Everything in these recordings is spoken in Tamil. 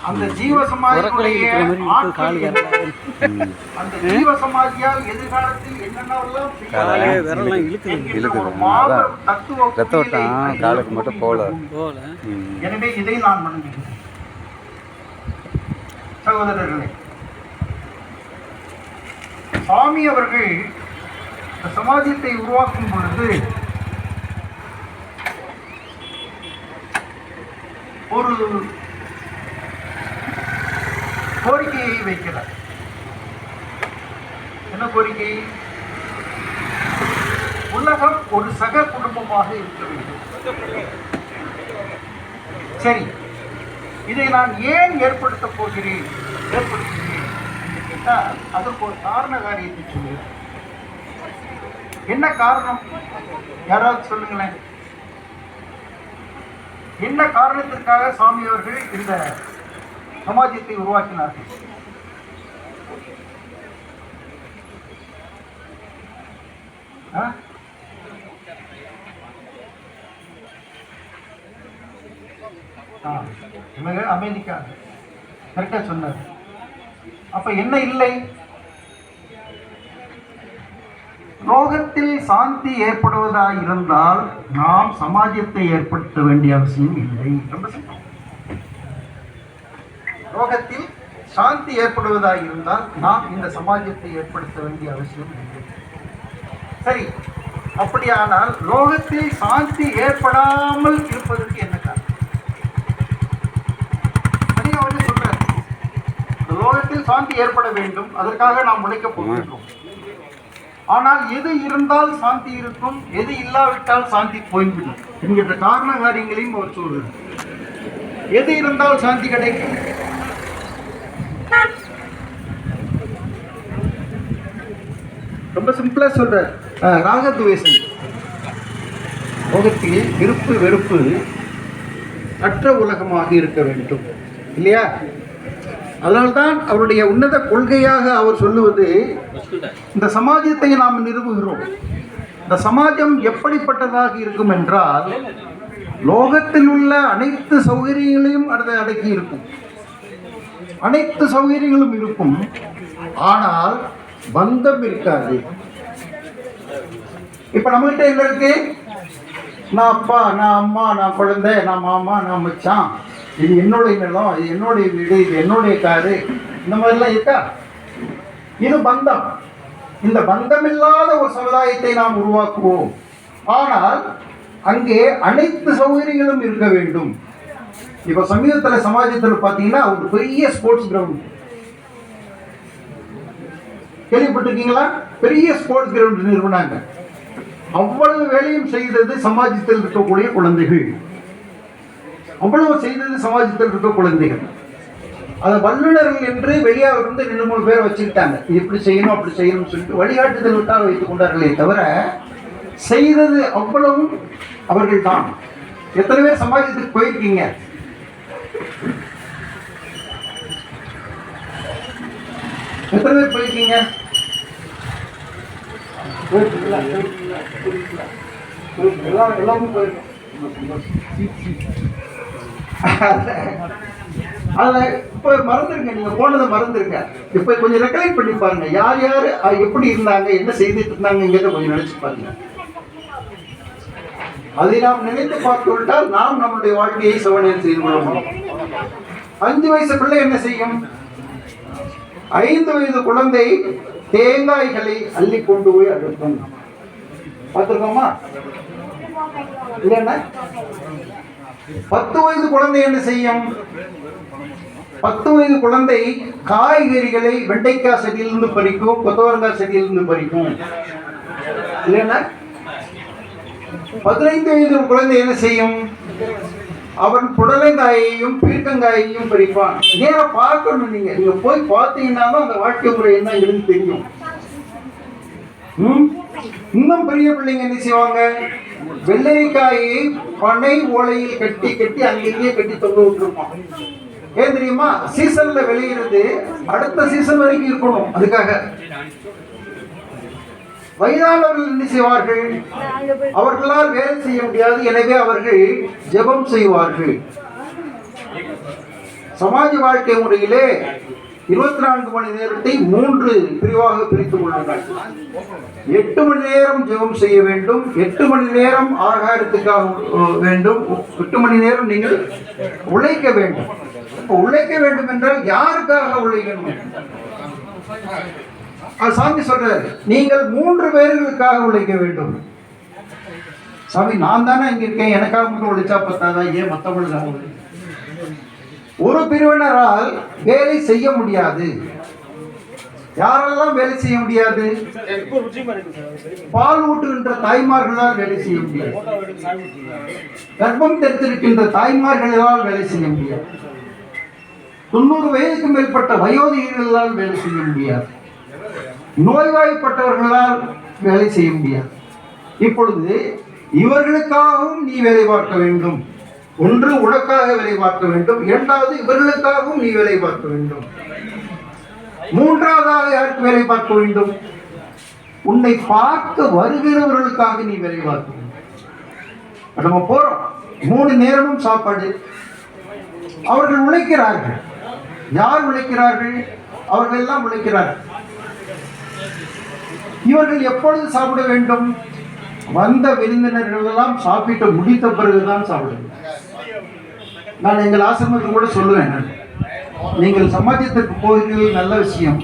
அந்த ஜீவ சமாதியுடைய அந்த ஜீவ சமாதியால் எதிர்காலத்தில் என்னென்னவெல்லாம் காலுக்கு மட்டும் போல. எனவே இதை நான் வணங்குகிறேன். சகோதரர்களே, சுவாமி அவர்கள் சமாஜத்தை உருவாக்கும் பொழுது ஒரு கோரிக்கையை வைக்கிறார். என்ன கோரிக்கை? உலகம் ஒரு சக குடும்பமாக இருக்க வேண்டும். சரி, இதை நான் ஏன் ஏற்படுத்தப் போகிறேன் என்று கேட்டால் அதற்கு ஒரு காரண காரியத்தை சொல்லுகிறேன். என்ன காரணம்? யாராவது சொல்லுங்களேன். என்ன காரணத்திற்காக சுவாமி அவர்கள் இந்த சமாஜத்தை உருவாக்கினார்கள்? அமெரிக்கா கரெக்டா சொன்னார். அப்ப என்ன இல்லை? லோகத்தில் சாந்தி ஏற்படுவதாக இருந்தால் நாம் சமாஜத்தை ஏற்படுத்த வேண்டிய அவசியம் இல்லை. லோகத்தில் சாந்தி ஏற்படுவதாக இருந்தால் நாம் இந்த சமாஜத்தை ஏற்படுத்த வேண்டிய அவசியம் இல்லை. சரி, அப்படியானால் லோகத்தில் சாந்தி ஏற்படாமல் இருப்பதற்கு என்ன காரணம்? அவரே சொல்றார், லோகத்தில் சாந்தி ஏற்பட வேண்டும், அதற்காக நாம் உழைக்கப் போகின்றோம். ஆனால் எது இருந்தால் சாந்தி இருக்கும், எது இல்லாவிட்டால் சாந்தி போய்விடும் என்கிற காரண காரியங்களையும் அவர் சொல்றார். எது இருந்தால் சாந்தி கிடைக்கும்? ரொம்ப சிம்பிளா சொல்ற, ராகத்வேஷம். உலகத்தில் விருப்பு வெறுப்பு அற்ற உலகமாக இருக்க வேண்டும், இல்லையா? அதனால்தான் அவருடைய உன்னத கொள்கையாக அவர் சொல்லுவது, இந்த சமாஜத்தை நாம் நிறுவுகிறோம். இந்த சமாஜம் எப்படிப்பட்டதாக இருக்கும் என்றால், லோகத்தில் உள்ள அனைத்து சௌகரியங்களையும் அதை அடக்கி இருக்கும், அனைத்து சௌகரியங்களும் இருக்கும், ஆனால் பந்தம் இருக்காது. இப்ப நம்மகிட்ட என்ன இருக்கு? நான் அப்பா, நான் அம்மா, நான் குழந்தை, நான் மாமா, நான் மச்சான், இது என்னுடைய நிலம், இது என்னுடைய வீடு, இது என்னுடைய காரு, இந்த மாதிரிலாம் இருக்கா? இது பந்தம். இந்த பந்தமில்லாத ஒரு சமுதாயத்தை நாம் உருவாக்குவோம். ஆனால் அங்கே அனைத்து சௌகரியங்களும் இருக்க வேண்டும். இப்ப சமீபத்தில் சமாஜத்தில் பார்த்தீங்கன்னா ஒரு பெரிய ஸ்போர்ட்ஸ் கிரவுண்ட் கேள்விப்பட்டிருக்கீங்களா? பெரிய ஸ்போர்ட்ஸ் கிரவுண்ட் நிறுவனாங்க. அவ்வளவு வேலையும் செய்தது சமாஜத்தில் இருக்கக்கூடிய குழந்தைகள். அவ்வளவு செய்தது சமாஜத்தில் இருக்க குழந்தைகள். அதை வல்லுநர்கள் என்று வெளியாக இருந்து 2-3 பேரை வச்சுக்கிட்டாங்க. இது இப்படி செய்யணும், அப்படி செய்யணும்னு சொல்லிட்டு வழிகாட்டுதலுக்காக வைத்துக் கொண்டார்களே தவிர செய்தது அவ்வளவும் அவர்கள் தான். எத்தனை பேர் சமாஜத்துக்கு போயிருக்கீங்க? எத்தனை பேர் போயிருக்கீங்க? எல்லாரும் போயிருக்கோம். அதை இப்போ மறந்துருங்க, நீங்க போனதை மறந்துருங்க. இப்போ கொஞ்சம் ரெக்கலெக்ட் பண்ணி பாருங்க, யார் யார் எப்படி இருந்தாங்க, என்ன செய்துட்டு இருந்தாங்கிறத கொஞ்சம் நினைச்சு பாருங்க. அதை நாம் நினைத்து பார்த்து விட்டால் நாம் நம்முடைய வாழ்க்கையை சவணையில் செய்து கொள்ளணும். 5 வயசு பிள்ளை என்ன செய்யும்? 5 வயது குழந்தை தேங்காய்களை அள்ளி கொண்டு போய் அடுக்கும். பார்த்துருக்கோமா? இல்லைன்னா 10 வயது குழந்தை என்ன செய்யும்? 10 வயது குழந்தை காய்கறிகளை வெண்டைக்காய் செடியிலிருந்து பறிக்கும், கொத்தவரங்காய் செடியிலிருந்து பறிக்கும், இல்லைன்னா 15 வயது குழந்தை என்ன செய்யும்? அவன் புடலங்காயையும் பீர்க்கங்காயையும் பறிப்பான். நேரம் பார்க்கணும். நீங்க போய் பார்த்தீங்கன்னா தான் அந்த வாழ்க்கை முறை என்ன இருந்து தெரியும். இன்னும் பெரிய பிள்ளைங்க என்ன செய்வாங்க? வெள்ளரிக்காயை பனை ஓலையில் கட்டி கட்டி அங்கேயே கட்டி தொங்க விட்டுருப்பான். ஏன் தெரியுமா? சீசன்ல விளையிறது அடுத்த சீசன் வரைக்கும் இருக்கணும். அதுக்காக வயதானவர்கள் என்ன செய்வார்கள்? அவர்களால் வேலை செய்ய முடியாது, எனவே அவர்கள் ஜெபம் செய்வார்கள். சமாஜ வாழ்க்கை முறையிலே 24 மணி நேரத்தை 3 பிரிவாக பிரித்துக் கொள்ளுங்கள். 8 மணி நேரம் ஜெபம் செய்ய வேண்டும், 8 மணி நேரம் ஆகாரத்துக்காக வேண்டும், 8 மணி நேரம் நீங்கள் உழைக்க வேண்டும். உழைக்க வேண்டும் என்றால் யாருக்காக உழைக்கணும்? சாமி சொல்றாரு, நீங்கள் 3 பேர்களுக்காக உழைக்க வேண்டும். சாமி, நான் தானே இங்க இருக்கேன், எனக்காக மட்டும் உழைச்சா பத்தாதா? ஏன் மற்றவங்களுக்காக உழைக்க? ஒரு பிரிவினரால் வேலை செய்ய முடியாது. யாரெல்லாம் வேலை செய்ய முடியாது? பால் ஊட்டுகின்ற தாய்மார்களால் வேலை செய்ய முடியாது. கர்ப்பம் தெரித்திருக்கின்ற தாய்மார்களால் வேலை செய்ய முடியாது. 90 வயதுக்கு மேற்பட்ட வயோதிகர்களால் வேலை செய்ய முடியாது. நோய்வாய்ப்பட்டவர்களால் வேலை செய்ய முடியாது. இப்பொழுது இவர்களுக்காகவும் நீ வேலை பார்க்க வேண்டும். ஒன்று, உனக்காக வேலை பார்க்க வேண்டும். இரண்டாவது, இவர்களுக்காகவும் நீ வேலை பார்க்க வேண்டும். மூன்றாவதாக யாருக்கு வேலை பார்க்க வேண்டும்? உன்னை பார்க்க வருகிறவர்களுக்காக நீ வேலை பார்க்க வேண்டும். நம்ம போறோம், 3 நேரமும் சாப்பாடு. அவர்கள் உழைக்கிறார்கள். யார் உழைக்கிறார்கள்? அவர்கள் எல்லாம் உழைக்கிறார்கள். இவர்கள் எப்பொழுது சாப்பிட வேண்டும்? வந்த விருந்தினர்கள் எல்லாம் சாப்பிட்டு முடித்த பிறகுதான் சாப்பிட வேண்டும். நான் எங்கள் ஆசிரமத்தில் கூட சொல்லுவேன், நீங்கள் சமாஜத்திற்கு போகிறீர்கள், நல்ல விஷயம்.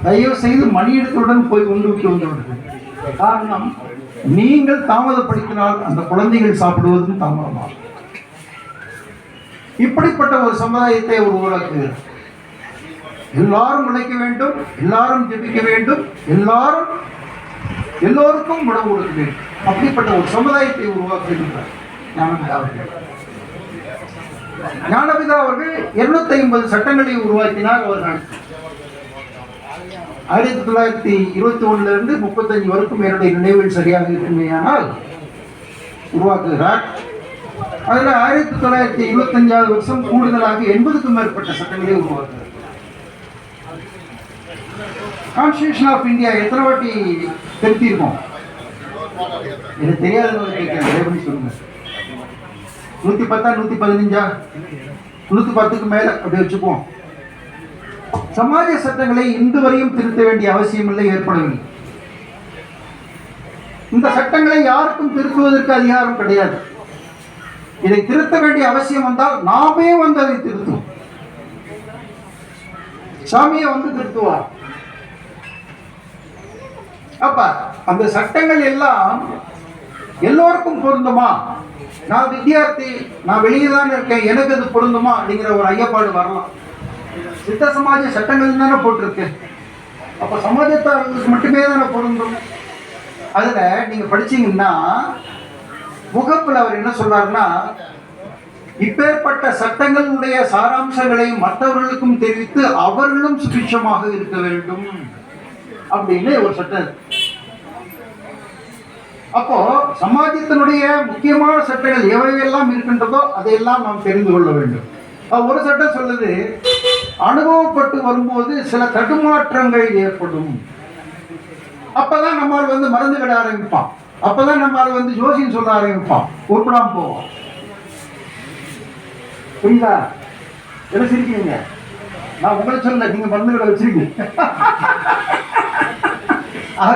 தயவு செய்து மணியிடத்துடன் போய் உண்டு விட்டு வந்து. காரணம், நீங்கள் தாமதப்படுத்தினால் அந்த குழந்தைகள் சாப்பிடுவதும் தாமதமாகும். இப்படிப்பட்ட ஒரு சமுதாயத்தை உருவாக்குகிறார். எல்லாரும் உழைக்க வேண்டும், எல்லாரும் ஜெபிக்க வேண்டும், எல்லோருக்கும் உணவு கொடுக்க வேண்டும். அப்படிப்பட்ட ஒரு சமுதாயத்தை உருவாக்குகின்றார் ஞானபிதா அவர்கள். 250 சட்டங்களை உருவாக்கினார். அவர்கள் 1921 இருந்து 35 வரைக்கும் என்னுடைய நினைவில் சரியாக இருக்குமேயானால் உருவாக்குகிறார். அதில் 1925 வருஷம் கூடுதலாக 80க்கும் மேற்பட்ட சட்டங்களை உருவாக்குகிறார். கான்ஸ்டிடியூஷன் ஆஃப் இந்தியா எத்தனை வாட்டி திருத்தியிருக்கோம்? எனக்கு தெரியாதவங்க கேட்கிறேன், சொல்லுங்க. 110, 115, 110க்கு மேல அப்படி வச்சுக்குவோம். சமாஜ சட்டங்களை இன்று வரையும் திருத்த வேண்டிய அவசியம் இல்லை, ஏற்படவில்லை. இந்த சட்டங்களை யாருக்கும் திருத்துவதற்கு அதிகாரம் கிடையாது. இதை திருத்த வேண்டிய அவசியம் வந்தால் நாமே வந்து அதை திருத்துவோம். சாமியை வந்து திருத்துவார். அப்ப அந்த சட்டங்கள் எல்லாம் எல்லோருக்கும் பொருந்துமா? நான் வித்தியார்த்தி, நான் வெளியே தான் இருக்கேன், எனக்கு அது பொருந்துமா அப்படிங்கிற ஒரு ஐயப்பாடு வரலாம். சித்த சமாஜ சட்டங்கள் தானே போட்டிருக்கு. அப்ப சமாஜத்தார்களுக்கு மட்டுமே தானே பொருந்தும். அதுல நீங்க படிச்சீங்கன்னா முகப்புல அவர் என்ன சொல்றாருன்னா, இப்பேற்பட்ட சட்டங்களுடைய சாராம்சங்களை மற்றவர்களுக்கும் தெரிவித்து அவர்களும் சுபிட்சமாக இருக்க வேண்டும் அப்படின்னு ஒரு சட்டம். அப்போ சமாஜத்தினுடைய முக்கியமான சட்டங்கள் எவையெல்லாம் இருக்கின்றதோ அதையெல்லாம் நாம் தெரிந்து கொள்ள வேண்டும். ஒரு சட்டம் சொல்லுது, அனுபவப்பட்டு வரும்போது சில தடுமாற்றங்கள் ஏற்படும். அப்பதான் நம்மால் வந்து மருந்து விட ஆரம்பிப்பான். அப்பதான் நம்மால் வந்து ஜோசியம் சொல்ல ஆரம்பிப்பான். உருப்படாம போவோம். புரியுதா? என்ன சிரிக்கிறீங்க? நான் உங்களை சொல்ல, நீங்க மருந்து விட வச்சிருக்கீங்க.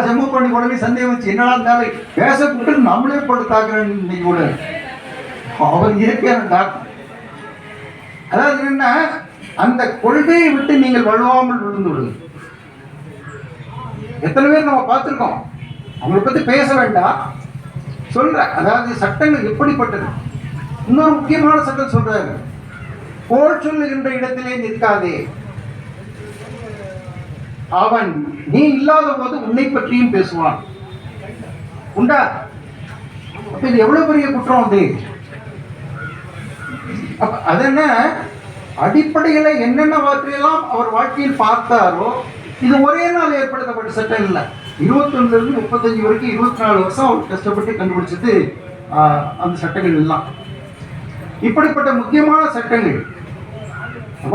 ஜம்மு பண்ணி உடனே சந்தேகம் வச்சு என்னடா இருந்தாலும் பேச கூட்டு நம்மளே போட்டு தாக்குறேன். இன்னைக்கு கூட அவர் இயற்கையான டாக்டர். அதாவது என்ன, அந்த கொள்கையை விட்டு நீங்கள் வழுவாமல் விழுந்து விடுங்க. எத்தனை பேர் நம்ம பார்த்துருக்கோம். அவங்களை பத்தி பேச வேண்டாம், சொல்ற. அதாவது சட்டங்கள் எப்படிப்பட்டது. இன்னொரு முக்கியமான சட்டம் சொல்றாரு, கோல் சொல்லுகின்ற இடத்திலே நிற்காதே. அவன் நீ இல்லாத போது உன்னை பற்றியும் பேசுவான். உண்டா? அப்ப இது எவ்வளவு பெரிய குற்றம் வந்து. அதென்ன அடிப்படையில என்னென்ன வார்த்தையெல்லாம் அவர் வாழ்க்கையில் பார்த்தாரோ, இது ஒரே நாள் ஏற்படுத்தப்பட்ட சட்டம் இல்லை. 21 இருந்து 35 வரைக்கும் 24 வருஷம் அவர் கஷ்டப்பட்டு கண்டுபிடிச்சது அந்த சட்டங்கள் எல்லாம். இப்படிப்பட்ட முக்கியமான சட்டங்கள்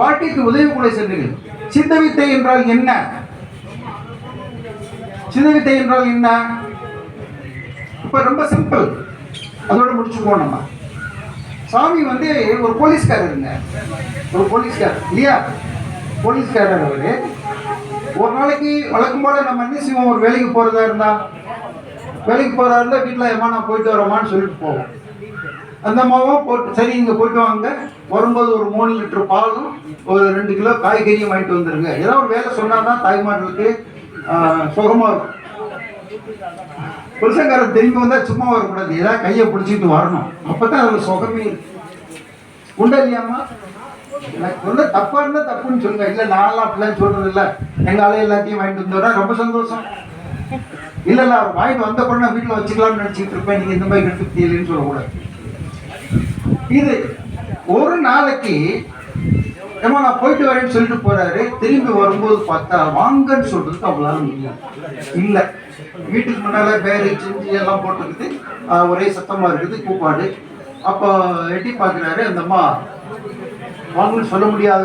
வாழ்க்கைக்கு உதவிக்கூடிய சட்டங்கள். சித்தவித்தை என்றால் என்ன? சித்தவித்தை என்றால் என்ன? இப்ப ரொம்ப சிம்பிள், அதோட முடிச்சுக்குவோம். நம்ம சாமி வந்து ஒரு போலீஸ்காரருங்க, ஒரு போலீஸ்காரர் இல்லையா, போலீஸ்காரர் அவரு. ஒரு நாளைக்கு வழக்கம் போல நம்ம என்ன செய்வோம், ஒரு வேலைக்கு போறதா இருந்தா வீட்டில் ஏமா நான் போயிட்டு வரமான்னு சொல்லிட்டு போவோம். அந்த அம்மாவும் போட்டு சரி இங்கே போயிட்டு வாங்க, வரும்போது ஒரு 3 லிட்டர் பாலும் ஒரு 2 கிலோ காய்கறியும் வாங்கிட்டு வந்துருங்க. ஏதாவது ஒரு வேலை சொன்னால் தான் தாய்மார்களுக்கு சுகமாக இருக்கும். புருஷங்காரன் திரும்பி வந்தால் சும்மா வரக்கூடாது, ஏதாவது கையை பிடிச்சிட்டு வரணும், அப்போ தான் அதில் சுகமே இருக்கு. உண்டா இல்லையாம்மா? எனக்கு வந்து தப்பாக இருந்தால் தப்புன்னு சொல்லுங்க. இல்லை நான்லாம் அப்படிலாம் சொல்கிறது இல்லை, எங்கள் எல்லாத்தையும் வாங்கிட்டு வந்துடுறா ரொம்ப சந்தோஷம். இல்லை அவர் வாங்கிட்டு வந்த பொண்ணை வீட்டில் வச்சுக்கலாம்னு நினச்சிக்கிட்டு இருப்பேன், நீங்கள் இந்த மாதிரி எடுத்துக்கிட்டீங்கன்னு சொல்லக்கூடாது. இது ஒரு நாளைக்கு ஏமா நான் போயிட்டு வரேன்னு சொல்லிட்டு போறாரு, திரும்பி வரும்போது பார்த்தா வாங்கன்னு சொல்றதுக்கு அவங்களால முடியும் இல்லை. வீட்டுக்கு முன்னால பேரு செஞ்சு எல்லாம் போட்டுக்கிட்டு ஒரே சத்தமா இருக்குது, கூப்பாடு. அப்போ எட்டி பார்க்குறாரு, அந்த அம்மா வாங்கன்னு சொல்ல முடியாத